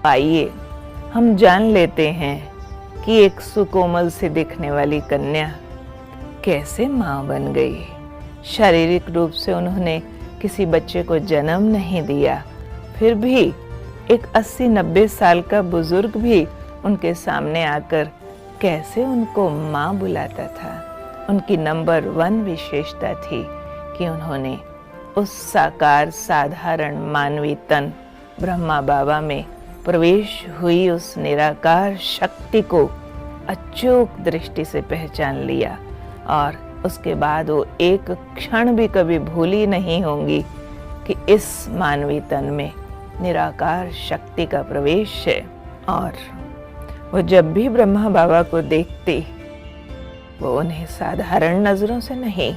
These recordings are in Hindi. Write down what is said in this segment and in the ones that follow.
आइए हम जान लेते हैं कि एक सुकोमल से दिखने वाली कन्या कैसे माँ बन गई। शारीरिक रूप से उन्होंने किसी बच्चे को जन्म नहीं दिया, फिर भी एक 80-90 साल का बुजुर्ग भी उनके सामने आकर कैसे उनको माँ बुलाता था। उनकी नंबर 1 विशेषता थी कि उन्होंने उस साकार साधारण मानवी तन ब्रह्मा बाबा में प्रवेश हुई उस निराकार शक्ति को अचूक दृष्टि से पहचान लिया और उसके बाद वो एक क्षण भी कभी भूली नहीं होंगी कि इस मानवी तन में निराकार शक्ति का प्रवेश है। और वो जब भी ब्रह्मा बाबा को देखती, वो उन्हें साधारण नजरों से नहीं,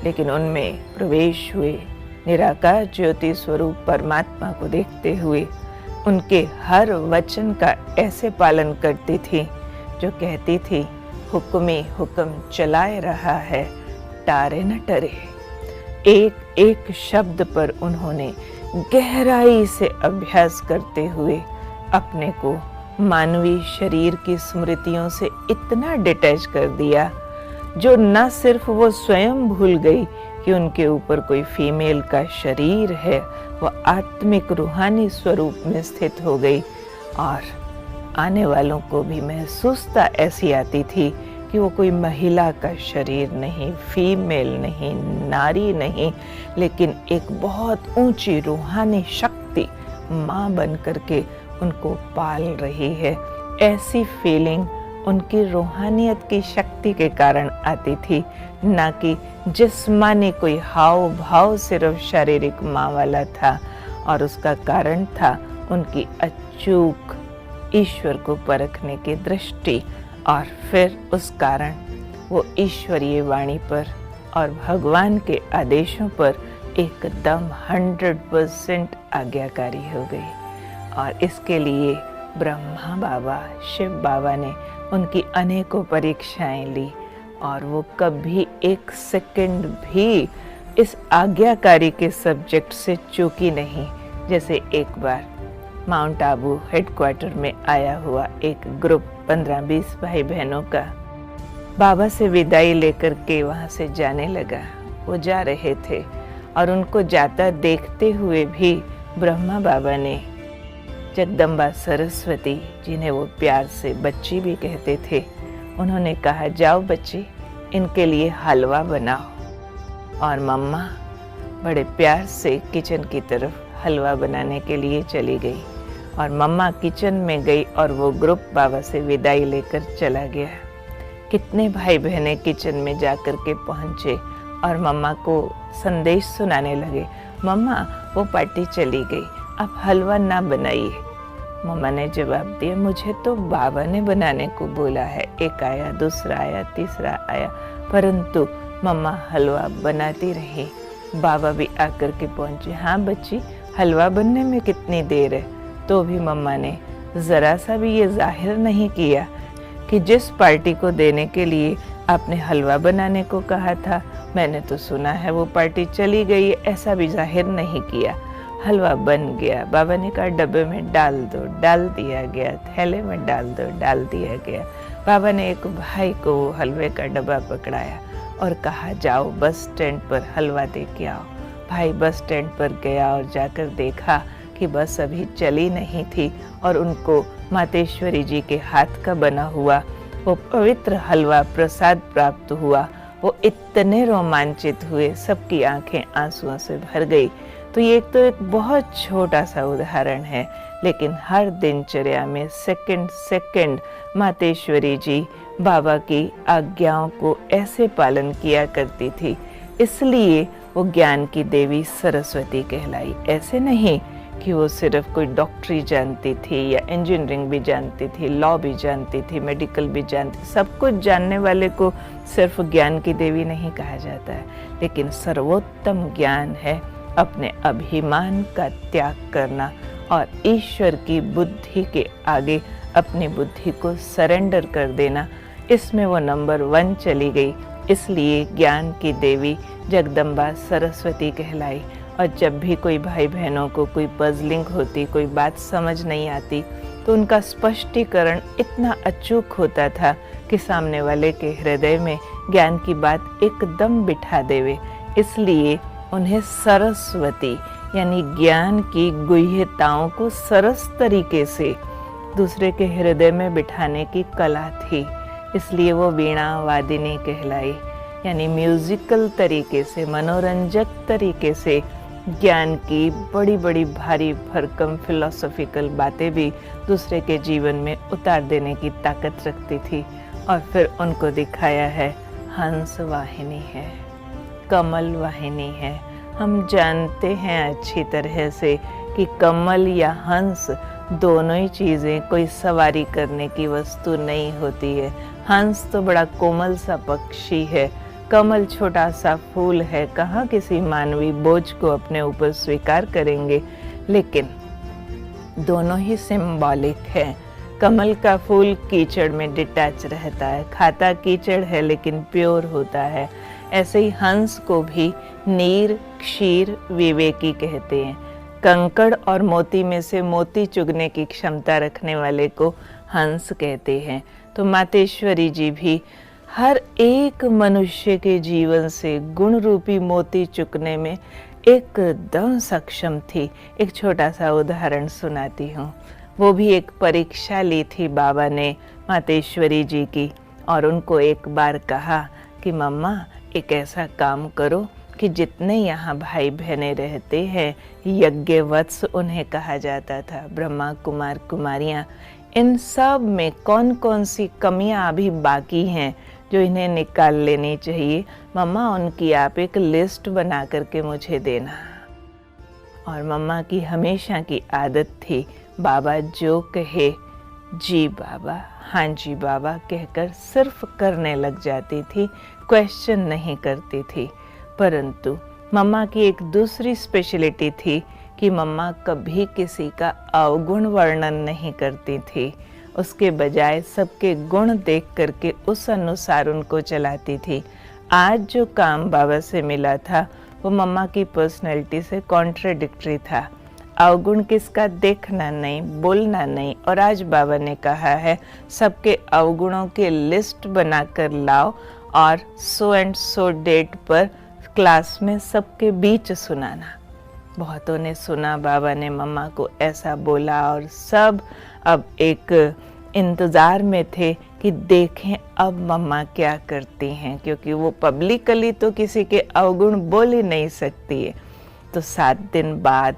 लेकिन उनमें प्रवेश हुए निराकार ज्योति स्वरूप परमात्मा को देखते हुए उनके हर वचन का ऐसे पालन करती थी जो कहती थी, हुक्मे हुक्म चलाए रहा है, टारे न टरे। एक एक शब्द पर उन्होंने गहराई से अभ्यास करते हुए अपने को मानवीय शरीर की स्मृतियों से इतना डिटैच कर दिया जो न सिर्फ वो स्वयं भूल गई कि उनके ऊपर कोई फीमेल का शरीर है, वह आत्मिक रूहानी स्वरूप में स्थित हो गई और आने वालों को भी महसूसता ऐसी आती थी कि वो कोई महिला का शरीर नहीं, फीमेल नहीं, नारी नहीं, लेकिन एक बहुत ऊंची रूहानी शक्ति माँ बन करके उनको पाल रही है। ऐसी फीलिंग उनकी रूहानियत की शक्ति के कारण आती थी, ना कि जिस्मानी कोई हाव भाव सिर्फ शारीरिक माँ वाला था। और उसका कारण था उनकी अचूक ईश्वर को परखने की दृष्टि, और फिर उस कारण वो ईश्वरीय वाणी पर और भगवान के आदेशों पर एकदम 100% आज्ञाकारी हो गई। और इसके लिए ब्रह्मा बाबा, शिव बाबा ने उनकी अनेकों परीक्षाएं ली और वो कभी एक सेकंड भी इस आज्ञाकारी के सब्जेक्ट से चूकी नहीं। जैसे एक बार माउंट आबू हेडक्वार्टर में आया हुआ एक ग्रुप 15-20 भाई बहनों का बाबा से विदाई लेकर के वहाँ से जाने लगा। वो जा रहे थे और उनको जाता देखते हुए भी ब्रह्मा बाबा ने जगदम्बा सरस्वती, जिन्हें वो प्यार से बच्ची भी कहते थे, उन्होंने कहा, जाओ बच्ची, इनके लिए हलवा बनाओ। और मम्मा बड़े प्यार से किचन की तरफ हलवा बनाने के लिए चली गई और मम्मा किचन में गई और वो ग्रुप बाबा से विदाई लेकर चला गया। कितने भाई बहनें किचन में जाकर के पहुँचे और मम्मा को संदेश सुनाने लगे, मम्मा वो पार्टी चली गई, आप हलवा ना बनाइए। मम्मा ने जवाब दिया, मुझे तो बाबा ने बनाने को बोला है। एक आया, दूसरा आया, तीसरा आया, परंतु मम्मा हलवा बनाती रही। बाबा भी आकर के पहुंचे, हाँ बच्ची, हलवा बनने में कितनी देर है। तो भी मम्मा ने ज़रा सा भी ये जाहिर नहीं किया कि जिस पार्टी को देने के लिए आपने हलवा बनाने को कहा था, मैंने तो सुना है वो पार्टी चली गई, ऐसा भी जाहिर नहीं किया। हलवा बन गया। बाबा ने कहा, डब्बे में डाल दो, डाल दिया गया। थैले में डाल दो, डाल दिया गया। बाबा ने एक भाई को वो हलवे का डब्बा पकड़ाया और कहा, जाओ बस स्टैंड पर हलवा दे के आओ। भाई बस स्टैंड पर गया और जाकर देखा कि बस अभी चली नहीं थी और उनको मातेश्वरी जी के हाथ का बना हुआ वो पवित्र हलवा प्रसाद प्राप्त हुआ। वो इतने रोमांचित हुए, सबकी आंखें आंसुओं से भर गई। तो ये एक बहुत छोटा सा उदाहरण है, लेकिन हर दिनचर्या में सेकंड सेकंड मातेश्वरी जी बाबा की आज्ञाओं को ऐसे पालन किया करती थी, इसलिए वो ज्ञान की देवी सरस्वती कहलाई। ऐसे नहीं कि वो सिर्फ कोई डॉक्टरी जानती थी या इंजीनियरिंग भी जानती थी, लॉ भी जानती थी, मेडिकल भी जानती, सब कुछ जानने वाले को सिर्फ ज्ञान की देवी नहीं कहा जाता है। लेकिन सर्वोत्तम ज्ञान है अपने अभिमान का त्याग करना और ईश्वर की बुद्धि के आगे अपनी बुद्धि को सरेंडर कर देना। इसमें वो नंबर 1 चली गई, इसलिए ज्ञान की देवी जगदम्बा सरस्वती कहलाई। और जब भी कोई भाई बहनों को कोई पजलिंग होती, कोई बात समझ नहीं आती, तो उनका स्पष्टीकरण इतना अचूक होता था कि सामने वाले के हृदय में ज्ञान की बात एकदम बिठा देवे। इसलिए उन्हें सरस्वती यानी ज्ञान की गुह्यताओं को सरस तरीके से दूसरे के हृदय में बिठाने की कला थी। इसलिए वो वीणा वादिनी कहलाई, यानी म्यूजिकल तरीके से, मनोरंजक तरीके से ज्ञान की बड़ी बड़ी भारी भरकम फिलोसॉफिकल बातें भी दूसरे के जीवन में उतार देने की ताकत रखती थी। और फिर उनको दिखाया है हंस वाहिनी है, कमल वाहिनी है। हम जानते हैं अच्छी तरह से कि कमल या हंस दोनों ही चीज़ें कोई सवारी करने की वस्तु नहीं होती है। हंस तो बड़ा कोमल सा पक्षी है, कमल छोटा सा फूल है, कहाँ किसी मानवीय बोझ को अपने ऊपर स्वीकार करेंगे। लेकिन दोनों ही सिंबॉलिक है। कमल का फूल कीचड़ में डिटैच रहता है, खाता कीचड़ है लेकिन प्योर होता है। ऐसे ही हंस को भी नीर क्षीर विवेकी कहते हैं। कंकड़ और मोती में से मोती चुगने की क्षमता रखने वाले को हंस कहते हैं। तो मातेश्वरी जी भी हर एक मनुष्य के जीवन से गुण रूपी मोती चुगने में एकदम सक्षम थी। एक छोटा सा उदाहरण सुनाती हूँ। वो भी एक परीक्षा ली थी बाबा ने मातेश्वरी जी की, और उनको एक बार कहा कि मम्मा एक ऐसा काम करो कि जितने यहाँ भाई बहनें रहते हैं, यज्ञवत्स उन्हें कहा जाता था, ब्रह्मा कुमार कुमारियाँ, इन सब में कौन कौन सी कमियाँ अभी बाकी हैं जो इन्हें निकाल लेनी चाहिए। मम्मा उनकी आप एक लिस्ट बना करके मुझे देना। और मम्मा की हमेशा की आदत थी, बाबा जो कहे जी बाबा, हाँ जी बाबा कहकर सिर्फ करने लग जाती थी, क्वेश्चन नहीं करती थी। परंतु मम्मा की एक दूसरी स्पेशलिटी थी कि मम्मा कभी किसी का अवगुण वर्णन नहीं करती थी। उसके बजाय सबके गुण देख करके उस अनुसार उनको चलाती थी। आज जो काम बाबा से मिला था वो मम्मा की पर्सनैलिटी से कॉन्ट्राडिक्टरी था। अवगुण किसका देखना नहीं, बोलना नहीं। और आज बाबा ने कहा है सबके अवगुणों के लिस्ट बनाकर लाओ और सो एंड सो डेट पर क्लास में सबके बीच सुनाना। बहुतों ने सुना, बाबा ने मम्मा को ऐसा बोला, और सब अब एक इंतज़ार में थे कि देखें अब मम्मा क्या करती हैं, क्योंकि वो पब्लिकली तो किसी के अवगुण बोल ही नहीं सकती है। तो 7 दिन बाद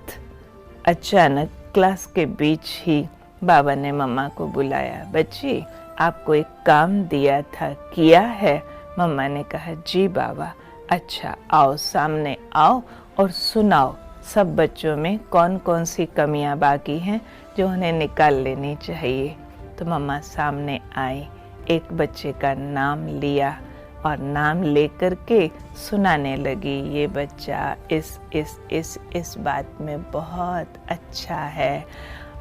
अचानक क्लास के बीच ही बाबा ने मम्मा को बुलाया, बच्ची आपको एक काम दिया था, किया है? मम्मा ने कहा जी बाबा। अच्छा आओ, सामने आओ और सुनाओ सब बच्चों में कौन कौन सी कमियां बाकी हैं जो उन्हें निकाल लेनी चाहिए। तो मम्मा सामने आई, एक बच्चे का नाम लिया और नाम लेकर के सुनाने लगी, ये बच्चा इस बात में बहुत अच्छा है।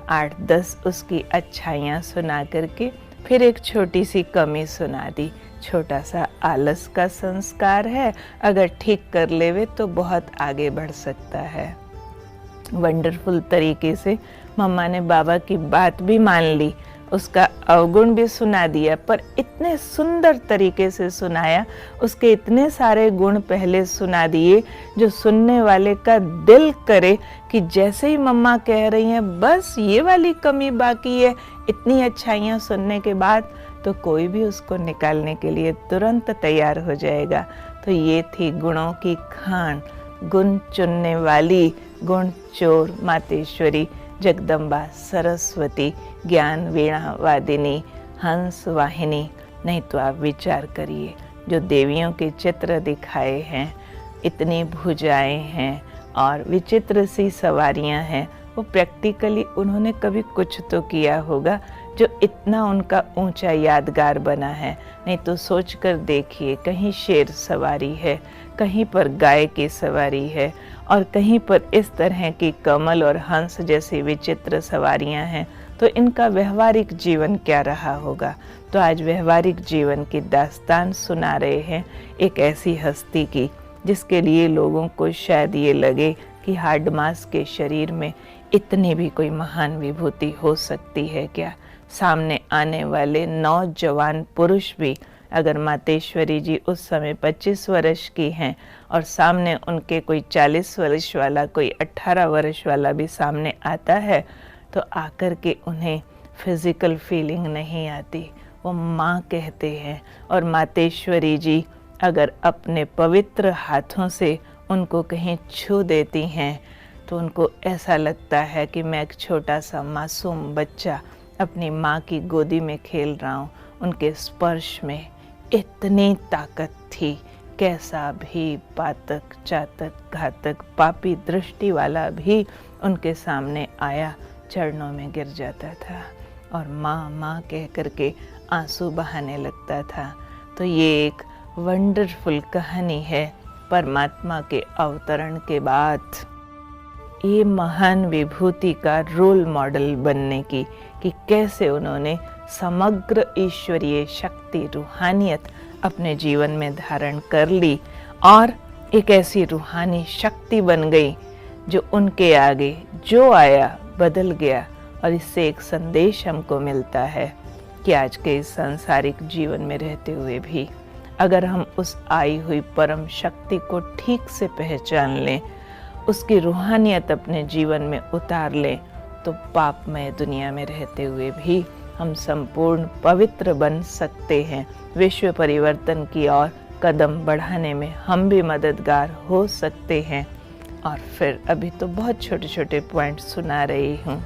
8-10 उसकी अच्छाइयाँ सुना करके फिर एक छोटी सी कमी सुना दी, छोटा सा आलस का संस्कार है, अगर ठीक कर लेवे तो बहुत आगे बढ़ सकता है। वंडरफुल तरीके से मम्मा ने बाबा की बात भी मान ली, उसका अवगुण भी सुना दिया, पर इतने सुंदर तरीके से सुनाया, उसके इतने सारे गुण पहले सुना दिए जो सुनने वाले का दिल करे कि जैसे ही मम्मा कह रही हैं बस ये वाली कमी बाकी है, इतनी अच्छाइयाँ सुनने के बाद तो कोई भी उसको निकालने के लिए तुरंत तैयार हो जाएगा। तो ये थी गुणों की खान, गुण चुनने वाली, गुण चोर मातेश्वरी जगदम्बा सरस्वती, ज्ञान वीणा वादिनी, हंस वाहिनी। नहीं तो आप विचार करिए, जो देवियों के चित्र दिखाए हैं, इतनी भुजाएं हैं और विचित्र सी सवारियां हैं, वो प्रैक्टिकली उन्होंने कभी कुछ तो किया होगा जो इतना उनका ऊंचा यादगार बना है। नहीं तो सोच कर देखिए, कहीं शेर सवारी है, कहीं पर गाय की सवारी है, और कहीं पर इस तरह की कमल और हंस जैसी विचित्र सवारियां हैं, तो इनका व्यवहारिक जीवन क्या रहा होगा। तो आज व्यवहारिक जीवन की दास्तान सुना रहे हैं एक ऐसी हस्ती की जिसके लिए लोगों को शायद ये लगे कि हार्ड मास के शरीर में इतनी भी कोई महान विभूति हो सकती है क्या। सामने आने वाले नौजवान पुरुष भी, अगर मातेश्वरी जी उस समय 25 वर्ष की हैं और सामने उनके कोई 40 वर्ष वाला, कोई 18 वर्ष वाला भी सामने आता है, तो आकर के उन्हें फिज़िकल फीलिंग नहीं आती, वो माँ कहते हैं। और मातेश्वरी जी अगर अपने पवित्र हाथों से उनको कहीं छू देती हैं तो उनको ऐसा लगता है कि मैं एक छोटा सा मासूम बच्चा अपनी माँ की गोदी में खेल रहा हूँ। उनके स्पर्श में इतनी ताकत थी, कैसा भी पातक, चातक, घातक, पापी दृष्टि वाला भी उनके सामने आया चरणों में गिर जाता था और माँ माँ कह करके आंसू बहाने लगता था। तो ये एक वंडरफुल कहानी है परमात्मा के अवतरण के बाद ये महान विभूति का रोल मॉडल बनने की, कि कैसे उन्होंने समग्र ईश्वरीय शक्ति, रूहानियत अपने जीवन में धारण कर ली और एक ऐसी रूहानी शक्ति बन गई जो उनके आगे जो आया बदल गया। और इससे एक संदेश हमको मिलता है कि आज के इस सांसारिक जीवन में रहते हुए भी अगर हम उस आई हुई परम शक्ति को ठीक से पहचान लें, उसकी रूहानियत अपने जीवन में उतार लें, तो पापमय दुनिया में रहते हुए भी हम संपूर्ण पवित्र बन सकते हैं। विश्व परिवर्तन की ओर कदम बढ़ाने में हम भी मददगार हो सकते हैं। और फिर अभी तो बहुत छोटे छोटे पॉइंट सुना रही हूँ।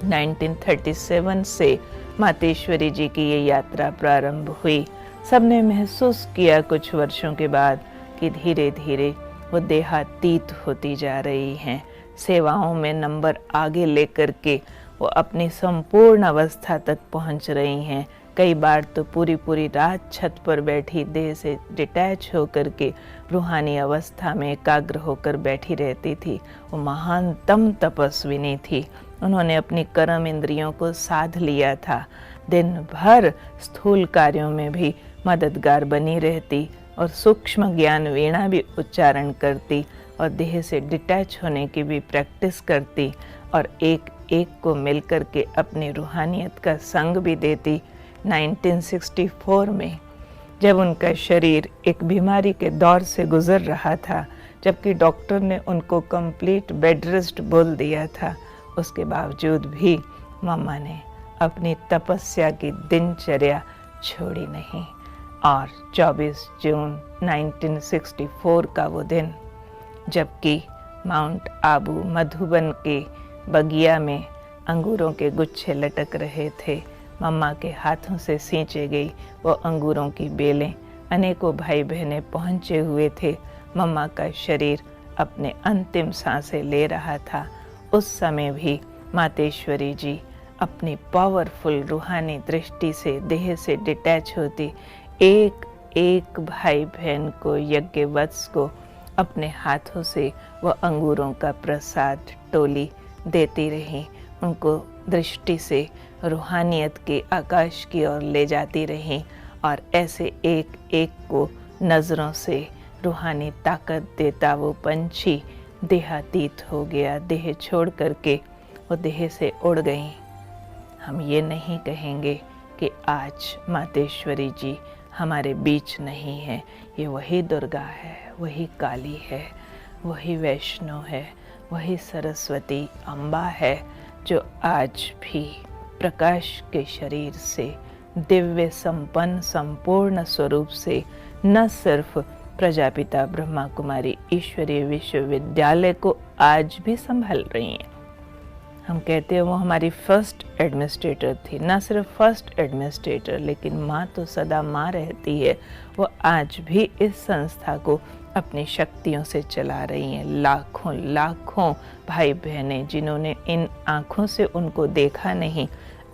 1937 से मातेश्वरी जी की ये यात्रा प्रारंभ हुई। सबने महसूस किया कुछ वर्षों के बाद कि धीरे धीरे वो देहातीत होती जा रही हैं। सेवाओं में नंबर आगे लेकर के वो अपनी संपूर्ण अवस्था तक पहुंच रही हैं। कई बार तो पूरी पूरी रात छत पर बैठी देह से डिटैच होकर के रूहानी अवस्था में एकाग्र होकर बैठी रहती थी। वो महानतम तपस्विनी थी। उन्होंने अपनी कर्म इंद्रियों को साध लिया था। दिन भर स्थूल कार्यों में भी मददगार बनी रहती और सूक्ष्म ज्ञान वीणा भी उच्चारण करती और देह से डिटैच होने की भी प्रैक्टिस करती और एक एक को मिलकर के अपनी रूहानियत का संग भी देती। 1964 में जब उनका शरीर एक बीमारी के दौर से गुजर रहा था, जबकि डॉक्टर ने उनको कंप्लीट बेड रेस्ट बोल दिया था, उसके बावजूद भी मम्मा ने अपनी तपस्या की दिनचर्या छोड़ी नहीं। और 24 जून 1964 का वो दिन, जबकि माउंट आबू मधुबन के बगिया में अंगूरों के गुच्छे लटक रहे थे, मम्मा के हाथों से सींचे गई वो अंगूरों की बेलें, अनेकों भाई बहनें पहुँचे हुए थे। मम्मा का शरीर अपने अंतिम सांसें ले रहा था। उस समय भी मातेश्वरी जी अपनी पावरफुल रूहानी दृष्टि से देह से डिटैच होती, एक एक भाई बहन को, यज्ञ वत्स को अपने हाथों से वह अंगूरों का प्रसाद टोली देती रही। उनको दृष्टि से रूहानियत के आकाश की ओर ले जाती रही और ऐसे एक एक को नज़रों से रूहानी ताकत देता वो पंछी देहातीत हो गया। देह छोड़ करके वो देह से उड़ गई। हम ये नहीं कहेंगे कि आज मातेश्वरी जी हमारे बीच नहीं है। ये वही दुर्गा है, वही काली है, वही वैष्णो है, वही सरस्वती अम्बा है, जो आज भी प्रकाश के शरीर से, दिव्य संपन्न संपूर्ण स्वरूप से न सिर्फ प्रजापिता ब्रह्मा कुमारी ईश्वरीय विश्वविद्यालय को आज भी संभाल रही हैं। हम कहते हैं वो हमारी फर्स्ट एडमिनिस्ट्रेटर थी, ना सिर्फ फर्स्ट एडमिनिस्ट्रेटर, लेकिन माँ तो सदा माँ रहती है। वो आज भी इस संस्था को अपनी शक्तियों से चला रही हैं। लाखों लाखों भाई बहनें जिन्होंने इन आँखों से उनको देखा नहीं,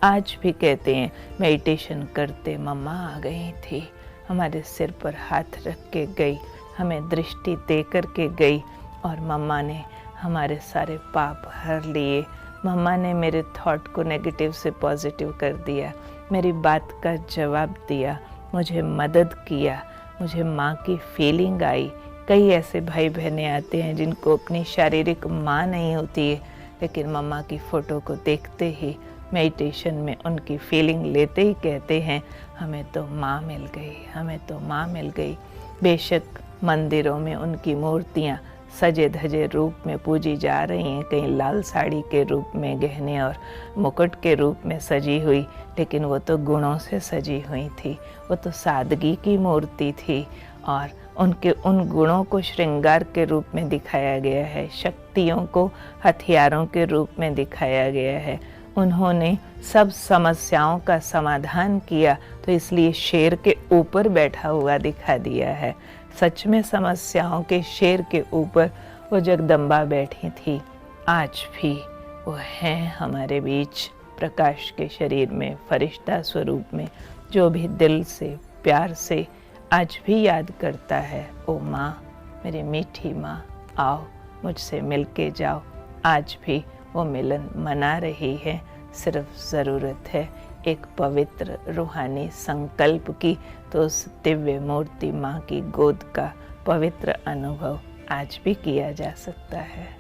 आज भी कहते हैं मेडिटेशन करते मम्मा आ गई थी, हमारे सिर पर हाथ रख के गई, हमें दृष्टि दे कर के गई और मम्मा ने हमारे सारे पाप हर लिए। मम्मा ने मेरे थॉट को नेगेटिव से पॉजिटिव कर दिया, मेरी बात का जवाब दिया, मुझे मदद किया, मुझे माँ की फीलिंग आई कई ऐसे भाई बहनें आते हैं जिनको अपनी शारीरिक माँ नहीं होती है, लेकिन मम्मा की फ़ोटो को देखते ही मेडिटेशन में उनकी फीलिंग लेते ही कहते हैं हमें तो माँ मिल गई, हमें तो माँ मिल गई। बेशक मंदिरों में उनकी मूर्तियाँ सजे धजे रूप में पूजी जा रही हैं, कहीं लाल साड़ी के रूप में, गहने और मुकुट के रूप में सजी हुई, लेकिन वो तो गुणों से सजी हुई थी। वो तो सादगी की मूर्ति थी और उनके उन गुणों को श्रृंगार के रूप में दिखाया गया है, शक्तियों को हथियारों के रूप में दिखाया गया है। उन्होंने सब समस्याओं का समाधान किया, तो इसलिए शेर के ऊपर बैठा हुआ दिखा दिया है। सच में समस्याओं के शेर के ऊपर वो जगदम्बा बैठी थी। आज भी वो हैं हमारे बीच, प्रकाश के शरीर में, फरिश्ता स्वरूप में। जो भी दिल से प्यार से आज भी याद करता है, ओ माँ, मेरी मीठी माँ, आओ मुझसे मिल के जाओ। आज भी वो मिलन मना रही है। सिर्फ ज़रूरत है एक पवित्र रूहानी संकल्प की, तो उस दिव्य मूर्ति माँ की गोद का पवित्र अनुभव आज भी किया जा सकता है।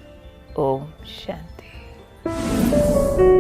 ओम शांति।